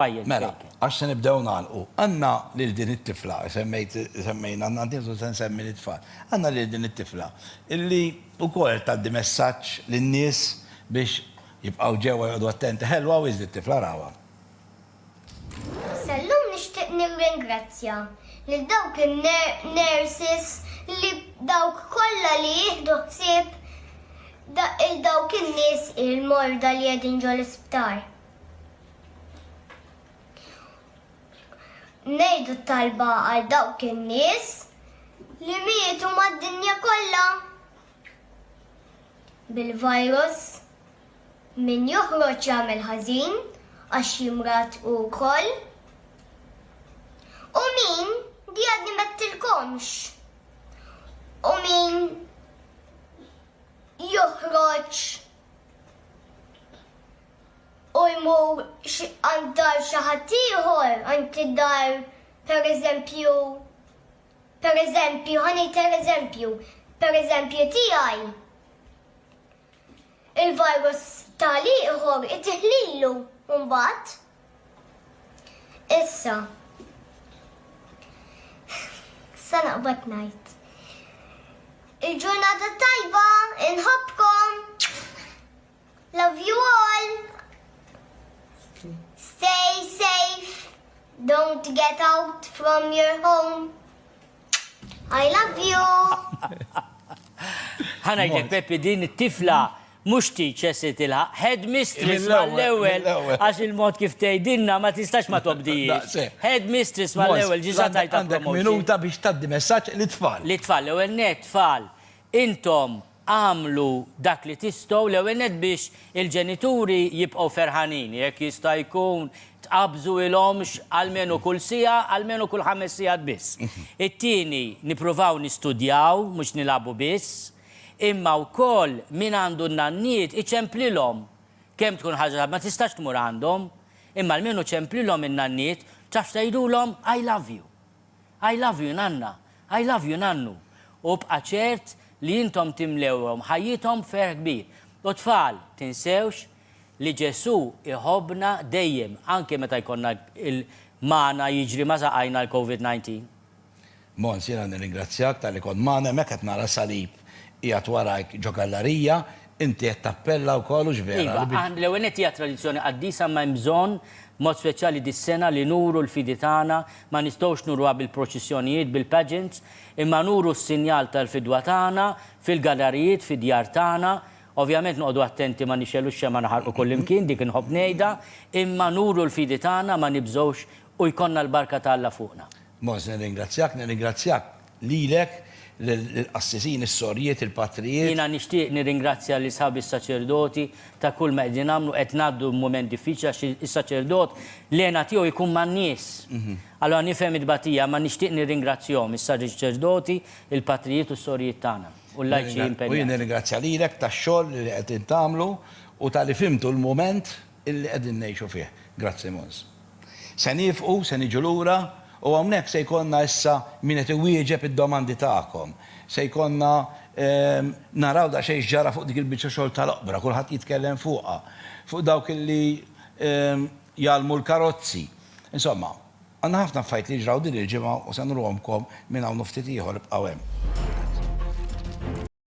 Mela, għax se nibdew nagħlqu. Għandna lil din it-tifla, semmejna għandiżu se nsemmi l-tfal. Għandna lil din it-tifla illi wkoll tgħaddi messaġġ lin-nies biex jibqgħu ġewwa jqogħdu attenti. Ħelwa wiż it-tifla rawha. Sallum nixtieq nirringrazzja lil dawk in-nurses li dawk kollha li jieħdu ħsieb dawk in-nies il-morda li qegħdin ġol isptar. Ngħidu talba għal dawk in-nies li mietu mad-dinja kollha bil-virus min joħroġ jagħmel ħażin għax jimrat ukoll u min di għadni mettilkomx u min joħroġ u jmur għandar xaħat ieħor għand id-dar per eżempju tiegħi. Il-virus tal-ieħor itiħlilu mbagħad. Issa. Sa naqbad ngħid. Il-ġurnata tajba, inħobbkom. Love you all. Stay safe. Don't get out from your home. I love you. ħanajtek Peppi din it-tifla mhux teacher se tilħaq headmistress mal-ewwel għax il-mod kif tgħidilna ma tistax ma tobdijiex. Headmistress mal-ewwel ġiġa tajta għandek minuta biex tgħaddi messaġġ lit-tfal. Lit-tfal l-ewwel net tfal intom għamlu dak li tistgħu l-ewwel net biex il-ġenituri jibqgħu ferħanin jekk jista' jkun tqabżu ilhomx almenu kull siegħa, almenu kull 5 sigħat biss. It-tieni nippruvaw nistudjaw mhux nilagħbu biss, imma wkoll min għandu n-nanniet iċemplilhom kemm tkun ħaġa ma tistax tmur għandhom, imma almenu ċemplilhom in-nanniet taf tgħidulhom I love you. I love you nanna, I love you nannu. U bqa' ċert li intom timlewhom ħajjithom ferħ kbir. U tfal, tinsewx li Ġesu iħobbna dejjem anke meta jkollna il-mana jiġri ma saqajna l-COVID-19. Mons, jiena nirringrazzjak tal-li kont magħna hemmhekk qed nara salib qiegħed warajk ġo gallerija, inti qed tappella wkoll u x'vera. L-ewwel nett hija tradizzjoni qaddisa ma hemm bżonn mod speċjali dis-sena li nuru l-fidi tagħna, ma nistgħux nuruha bil-proċissjonijiet, bil-pageants, imma nuru s-sinjal tal-fidwa tagħna fil-gallerijiet, fid-djar tagħna. Ovvjament noqogħdu attenti ma nixxellux xemma naħarqu kullimkien dik inħobb ngħidha, imma nuru l-fidi tagħna ma nibżgħux u jkollna l-barka ta' Alla fuqna. Mons, nirringrazzjak lilek l-assisin, is-sorjiet, il-patrijiet. Jiena nixtieq nirringrazzja l sħabi s-saċerdoti ta' kull ma qegħdin nagħmlu qed ngħaddu mument diffiċli għax is-saċerdot lena tiegħu jkun man-nies. Allora nifhem id-batija ma nixtieq nirringrazzjahom is-saċerdoti, il-patrijiet u s-sorjiet tagħna. U l-lajċi impenjati. U jien nirringrazzja lilek tax-xogħol li qed tagħmlu u tal-li fimtu l-mument illi qegħdin ngħixu fih. Grazzi Mons. Se nifqu, se niġu lura. U għamnek se jkonna issa minnet iwieġeb id-domandi ta'kom. Se jkonna naraw da xejn ġara fuq dik il-biċċa xogħol tal-oqbra, kulħadd jitkellem fuqha, fuq dawk illi jalmu l-karozzi. Insomma, għandna ħafna fajt li ġraw din il-ġimgħa u se nruhomkom minn hawn ftit ieħor ibqgħu hemm.